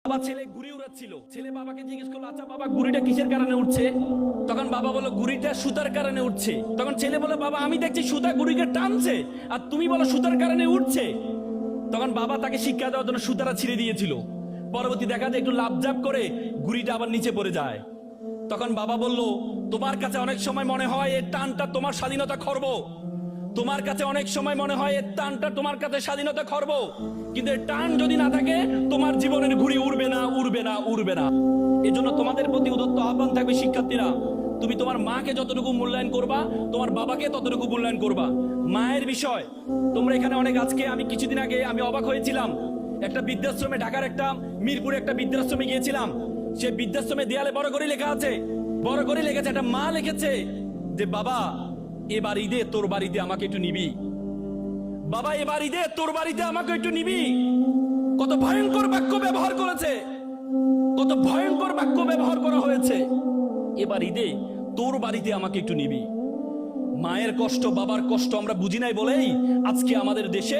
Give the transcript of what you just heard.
বাবা ছেলে ঘুড়ি উড়াচ্ছিল, ছেলে বাবাকে জিজ্ঞেস করলো, আচ্ছা বাবা ঘুড়িটা কিসের কারণে উঠছে? তখন বাবা বললো, ঘুড়িটা সুতার কারণে উঠছে। তখন ছেলে বলে, বাবা আমি দেখছি সুতা ঘুড়িকে টানছে, আর তুমি বলো সুতার কারণে উঠছে। তখন বাবা তাকে শিক্ষা দেওয়ার জন্য সুতাটা ছিঁড়ে দিয়েছিল। পরবর্তী দেখা যায় একটু লাফঝাপ করে ঘুড়িটা আবার নিচে পড়ে যায়। তখন বাবা বলল, তোমার কাছে অনেক সময় মনে হয় এর টানটা তোমার স্বাধীনতা খর্ব, তোমার কাছে অনেক সময় মনে হয় এর টানটা তোমার কাছে স্বাধীনতা খর্ব, কিন্তু এর টান যদি না থাকে তোমার জীবনের ঘুড়ি উড়বে না, উড়বে না, উড়বে না। এজন্য তোমাদের প্রতি উদ্যত আহ্বান থাকবে, শিক্ষার্থীরা, তুমি তোমার মাকে যতটুকু মূল্যায়ন করবা, তোমার বাবাকে ততটুকু মূল্যায়ন করবা। মায়ের বিষয় তোমরা এখানে অনেক, আজকে আমি কিছুদিন আগে আমি অবাক হয়েছিলাম, একটা বৃদ্ধাশ্রমে, ঢাকার একটা মিরপুরে একটা বৃদ্ধাশ্রমে গিয়েছিলাম। সে বৃদ্ধাশ্রমে দেয়ালে বড় করে লেখা আছে, বড় করে লিখেছে, একটা মা লিখেছে যে, বাবা এবার ঈদে তোর বাড়িতে আমাকে একটু নিবি, বাবা এবার ঈদে তোর বাড়িতে আমাকে একটু নিবি। কত ভয়ঙ্কর বাক্য ব্যবহার করেছে, কত ভয়ঙ্কর বাক্য ব্যবহার করা হয়েছে। এবার ঈদে তোর বাড়িতে আমাকে একটু নিবি। মায়ের কষ্ট, বাবার কষ্ট আমরা বুঝি নাই বলেই আজকে আমাদের দেশে